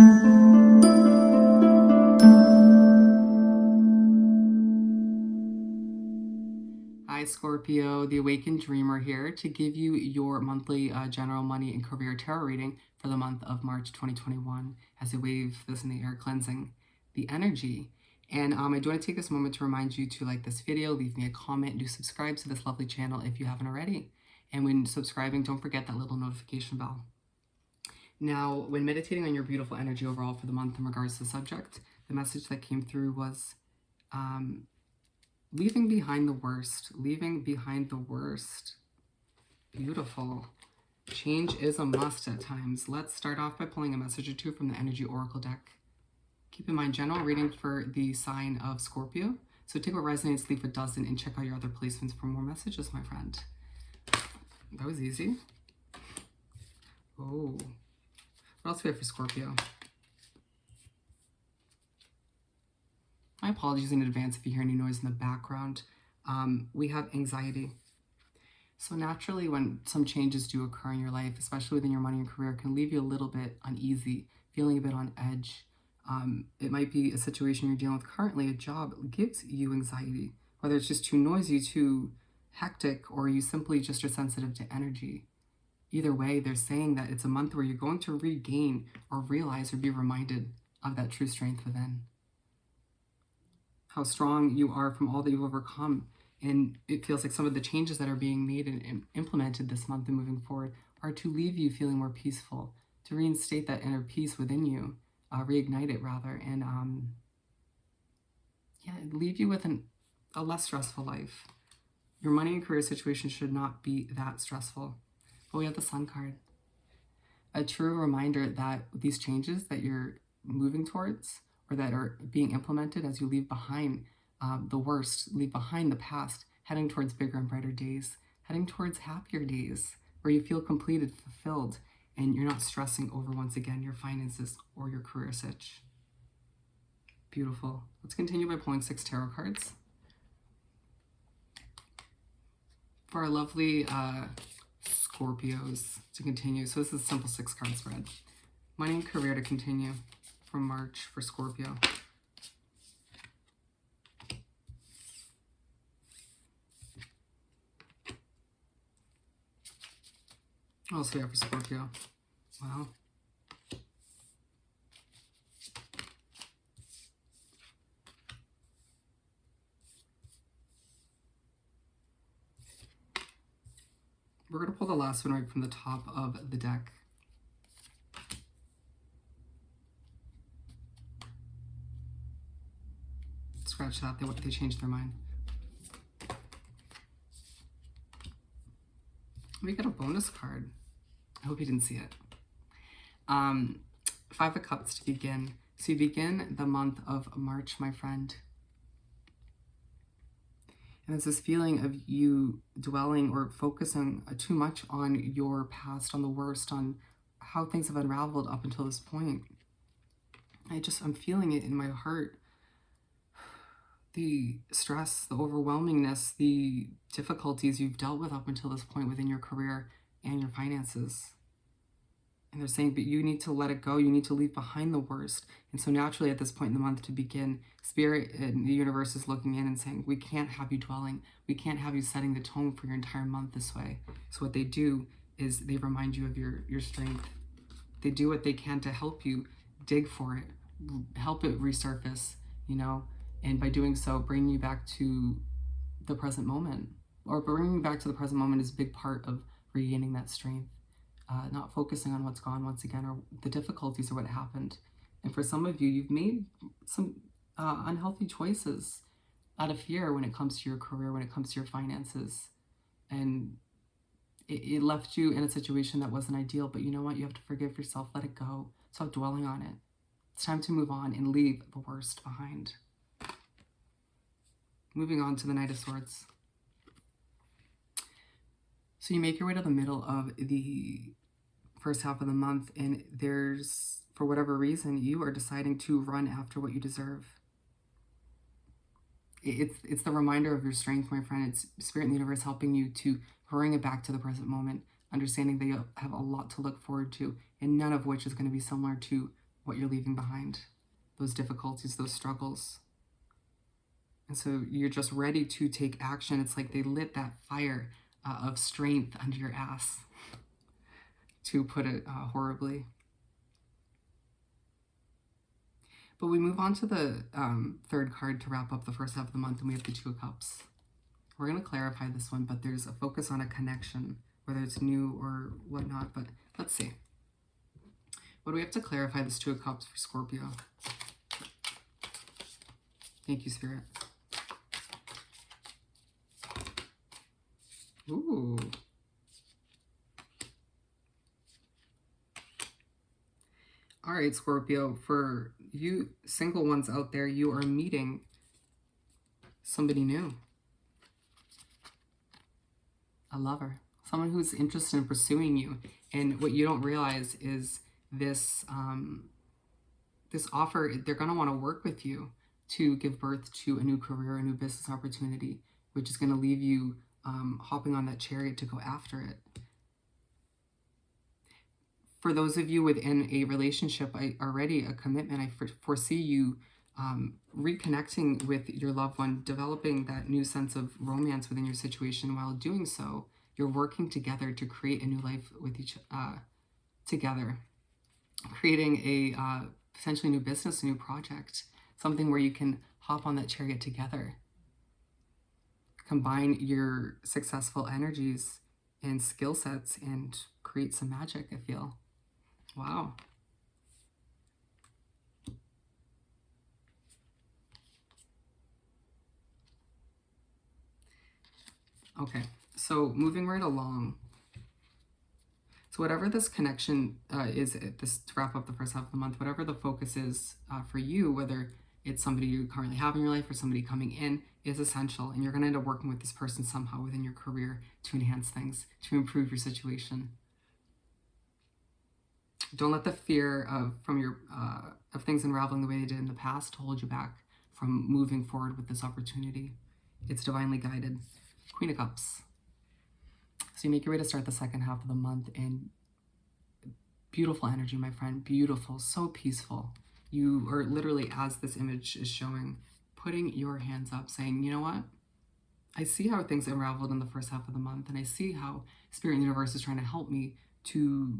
Hi Scorpio, the Awakened Dreamer here to give you your monthly general money and career tarot reading for the month of March 2021 as I wave this in the air, cleansing the energy. And I do want to take this moment to remind you to like this video, leave me a comment, do subscribe to this lovely channel if you haven't already. And when subscribing, don't forget that little notification bell. Now, when meditating on your beautiful energy overall for the month in regards to the subject, the message that came through was leaving behind the worst. Leaving behind the worst. Beautiful. Change is a must at times. Let's start off by pulling a message or two from the Energy Oracle deck. Keep in mind, general reading for the sign of Scorpio. So take what resonates, leave what doesn't, and check out your other placements for more messages, my friend. That was easy. Oh. What else do we have for Scorpio? My apologies in advance if you hear any noise in the background. We have anxiety. So naturally, when some changes do occur in your life, especially within your money and career, can leave you a little bit uneasy, feeling a bit on edge. It might be a situation you're dealing with currently, a job gives you anxiety, whether it's just too noisy, too hectic, or you simply just are sensitive to energy. Either way, they're saying that it's a month where you're going to regain or realize or be reminded of that true strength within. How strong you are from all that you've overcome. And it feels like some of the changes that are being made and implemented this month and moving forward are to leave you feeling more peaceful, to reinstate that inner peace within you, reignite it rather, and leave you with a less stressful life. Your money and career situation should not be that stressful. But we have the Sun card. A true reminder that these changes that you're moving towards or that are being implemented as you leave behind the worst, leave behind the past, heading towards bigger and brighter days, heading towards happier days where you feel completed, fulfilled, and you're not stressing over, once again, your finances or your career sitch. Beautiful. Let's continue by pulling 6 tarot cards. For our lovely Scorpios to continue. So this is a simple 6-card spread. Money and career to continue from March for Scorpio. What else do we have for Scorpio? Wow. We're going to pull the last one right from the top of the deck. Scratch that, they changed their mind. We got a bonus card. I hope you didn't see it. 5 of Cups to begin. So you begin the month of March, my friend. And there's this feeling of you dwelling or focusing too much on your past, on the worst, on how things have unraveled up until this point. I'm feeling it in my heart. The stress, the overwhelmingness, the difficulties you've dealt with up until this point within your career and your finances. And they're saying, but you need to let it go. You need to leave behind the worst. And so naturally at this point in the month to begin, Spirit and the universe is looking in and saying, we can't have you dwelling. We can't have you setting the tone for your entire month this way. So what they do is they remind you of your strength. They do what they can to help you dig for it, help it resurface, you know, and by doing so, bring you back to the present moment. Or bringing you back to the present moment is a big part of regaining that strength. Not focusing on what's gone once again, or the difficulties or what happened. And for some of you, you've made some unhealthy choices out of fear when it comes to your career, when it comes to your finances. And it left you in a situation that wasn't ideal, but you know what? You have to forgive yourself, let it go, stop dwelling on it. It's time to move on and leave the worst behind. Moving on to the Knight of Swords. So you make your way to the middle of the first half of the month, and there's, for whatever reason, you are deciding to run after what you deserve. It's the reminder of your strength, my friend. It's Spirit and the universe helping you to bring it back to the present moment, understanding that you have a lot to look forward to, and none of which is going to be similar to what you're leaving behind, those difficulties, those struggles. And so you're just ready to take action. It's like they lit that fire of strength under your ass, to put it horribly. But we move on to the third card to wrap up the first half of the month, and we have the Two of Cups. We're going to clarify this one, but there's a focus on a connection, whether it's new or whatnot. But let's see. What do we have to clarify this Two of Cups for Scorpio? Thank you, Spirit. Ooh. All right, Scorpio, for you single ones out there, you are meeting somebody new. A lover, someone who's interested in pursuing you. And what you don't realize is this, this offer, they're going to want to work with you to give birth to a new career, a new business opportunity, which is going to leave you hopping on that chariot to go after it. For those of you within a relationship, already a commitment, I foresee you reconnecting with your loved one, developing that new sense of romance within your situation. While doing so, you're working together to create a new life with each together, creating a potentially new business, a new project, something where you can hop on that chariot together. Combine your successful energies and skill sets and create some magic, I feel. Wow. Okay, so moving right along. So whatever this connection is, this to wrap up the first half of the month, whatever the focus is for you, whether it's somebody you currently have in your life or somebody coming in, is essential. And you're going to end up working with this person somehow within your career to enhance things, to improve your situation. Don't let the fear of things unraveling the way they did in the past hold you back from moving forward with this opportunity. It's divinely guided. Queen of Cups. So you make your way to start the second half of the month, and beautiful energy, my friend. Beautiful, so peaceful. You are literally, as this image is showing, putting your hands up, saying, you know what? I see how things unraveled in the first half of the month, and I see how Spirit and the Universe is trying to help me to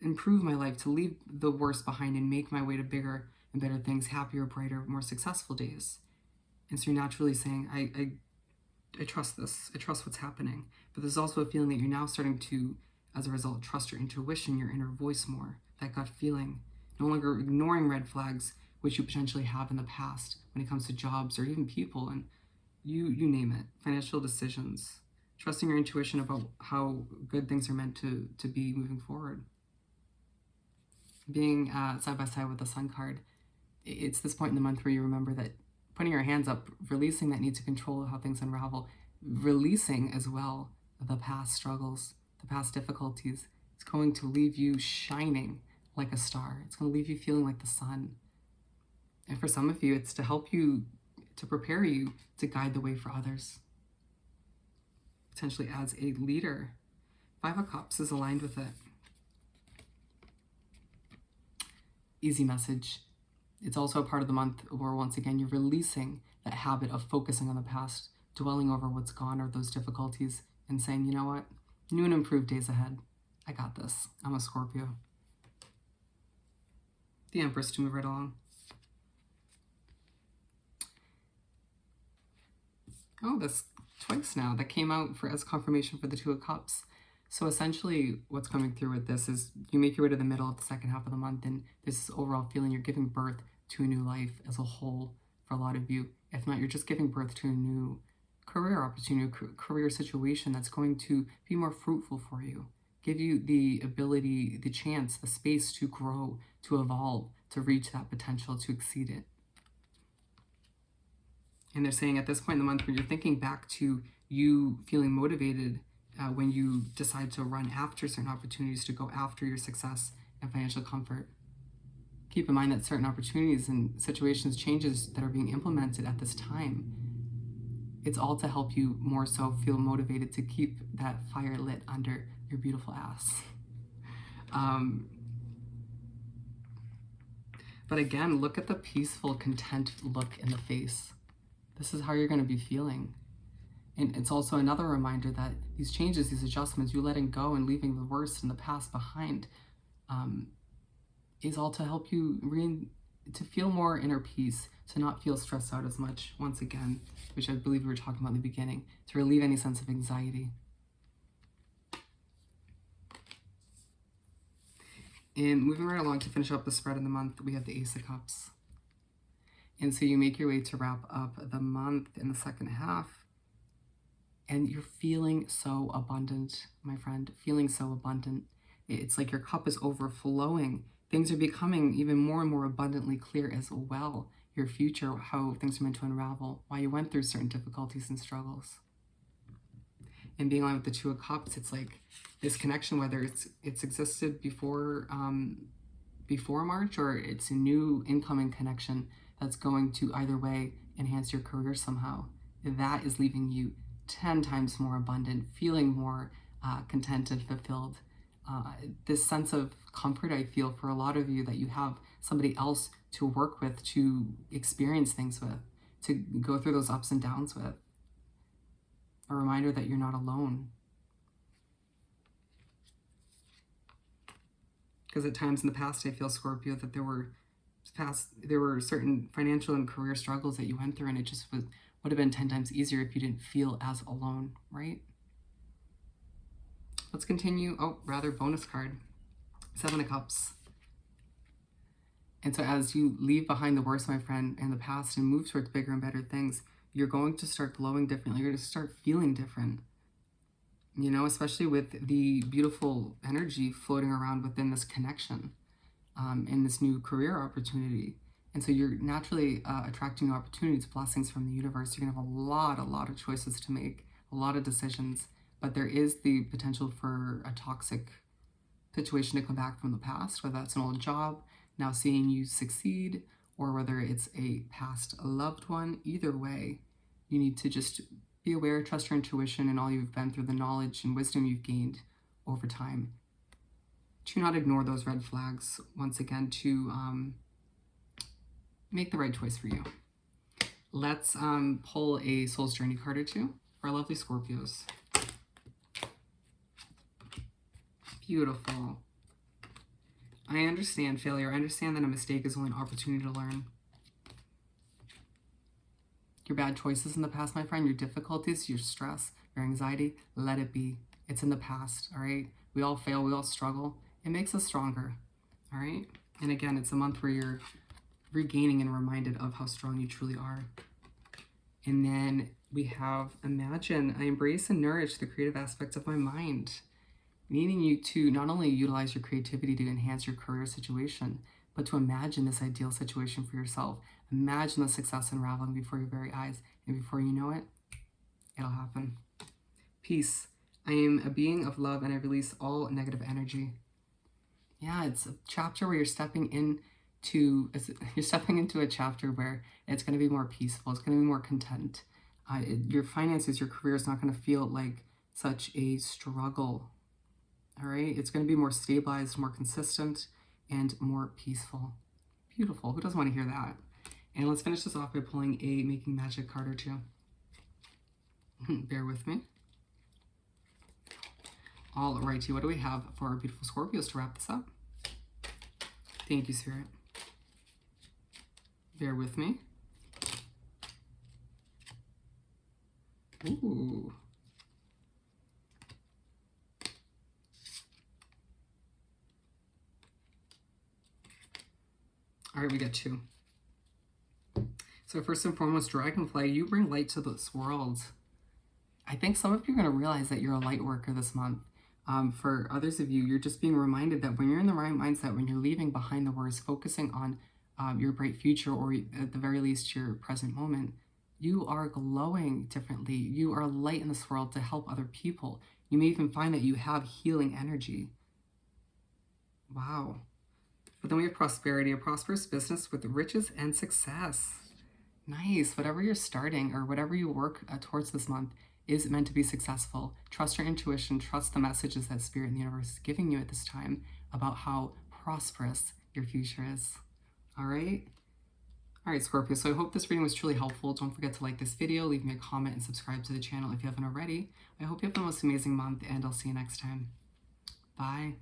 improve my life, to leave the worst behind and make my way to bigger and better things, happier, brighter, more successful days. And so you're naturally saying, I trust this. I trust what's happening. But there's also a feeling that you're now starting to, as a result, trust your intuition, your inner voice more, that gut feeling. No longer ignoring red flags, which you potentially have in the past when it comes to jobs or even people, and you name it, financial decisions. Trusting your intuition about how good things are meant to be moving forward. Being side by side with the Sun card, it's this point in the month where you remember that putting your hands up, releasing that need to control how things unravel, releasing as well the past struggles, the past difficulties. It's going to leave you shining like a star. It's going to leave you feeling like the sun. And for some of you, it's to help you, to prepare you to guide the way for others. Potentially as a leader. Five of Cups is aligned with it. Easy message. It's also a part of the month where, once again, you're releasing that habit of focusing on the past, dwelling over what's gone or those difficulties, and saying, you know what? New and improved days ahead. I got this. I'm a Scorpio. The Empress, to move right along. Oh, that's twice now. That came out as confirmation for the Two of Cups. So essentially what's coming through with this is you make your way to the middle of the second half of the month, and this overall feeling you're giving birth to a new life as a whole for a lot of you. If not, you're just giving birth to a new career opportunity, career situation that's going to be more fruitful for you. Give you the ability, the chance, the space to grow, to evolve, to reach that potential, to exceed it. And they're saying at this point in the month where you're thinking back to you feeling motivated when you decide to run after certain opportunities, to go after your success and financial comfort. Keep in mind that certain opportunities and situations, changes that are being implemented at this time, it's all to help you more so feel motivated to keep that fire lit under your beautiful ass. But again, look at the peaceful, content look in the face. This is how you're going to be feeling. And it's also another reminder that these changes, these adjustments, you letting go and leaving the worst in the past behind, is all to help you to feel more inner peace, to not feel stressed out as much, once again, which I believe we were talking about in the beginning, to relieve any sense of anxiety. And moving right along to finish up the spread in the month, we have the Ace of Cups. And so you make your way to wrap up the month in the second half, and you're feeling so abundant, my friend, feeling so abundant. It's like your cup is overflowing. Things are becoming even more and more abundantly clear as well. Your future, how things are meant to unravel, why you went through certain difficulties and struggles. And being aligned with the Two of Cups, it's like this connection, whether it's existed before March, or it's a new incoming connection that's going to either way enhance your career somehow. That is leaving you 10 times more abundant, feeling more content and fulfilled. This sense of comfort I feel for a lot of you, that you have somebody else to work with, to experience things with, to go through those ups and downs with. A reminder that you're not alone. Because at times in the past, I feel, Scorpio, that there were certain financial and career struggles that you went through, and it just would have been 10 times easier if you didn't feel as alone, right? Let's continue. Bonus card. Seven of Cups. And so as you leave behind the worst, my friend, in the past and move towards bigger and better things, you're going to start glowing differently. You're going to start feeling different. You know, especially with the beautiful energy floating around within this connection, in this new career opportunity. And so you're naturally attracting opportunities, blessings from the universe. You're going to have a lot of choices to make, a lot of decisions. But there is the potential for a toxic situation to come back from the past, whether that's an old job, now seeing you succeed, or whether it's a past loved one. Either way, you need to just be aware, trust your intuition and all you've been through, the knowledge and wisdom you've gained over time. Do not ignore those red flags, once again, to make the right choice for you. Let's pull a Soul's Journey card or two for our lovely Scorpios. Beautiful. I understand failure. I understand that a mistake is only an opportunity to learn. Your bad choices in the past, my friend, your difficulties, your stress, your anxiety, let it be. It's in the past, all right? We all fail, we all struggle. It makes us stronger, all right? And again, it's a month where you're regaining and reminded of how strong you truly are. And then we have Imagine. I embrace and nourish the creative aspects of my mind, needing you to not only utilize your creativity to enhance your career situation, but to imagine this ideal situation for yourself. Imagine the success unraveling before your very eyes, and before you know it, it'll happen. Peace. I am a being of love, and I release all negative energy. Yeah, it's a chapter where you're stepping into a chapter where it's going to be more peaceful. It's going to be more content. Your finances, your career is not going to feel like such a struggle. All right, it's going to be more stabilized, more consistent, and more peaceful. Beautiful. Who doesn't want to hear that? And let's finish this off by pulling a Making Magic card or two. Bear with me. All righty, what do we have for our beautiful Scorpios to wrap this up? Thank you, Spirit. Bear with me. Ooh. All right, we got two. So first and foremost, Dragonfly, you bring light to this world. I think some of you are going to realize that you're a light worker this month. For others of you, you're just being reminded that when you're in the right mindset, when you're leaving behind the worst, focusing on your bright future, or at the very least your present moment, you are glowing differently. You are light in this world to help other people. You may even find that you have healing energy. Wow. But then we have Prosperity, a prosperous business with riches and success. Nice. Whatever you're starting or whatever you work towards this month is meant to be successful. Trust your intuition. Trust the messages that Spirit and the universe is giving you at this time about how prosperous your future is. All right? All right, Scorpio, so I hope this reading was truly helpful. Don't forget to like this video, leave me a comment, and subscribe to the channel if you haven't already. I hope you have the most amazing month, and I'll see you next time. Bye.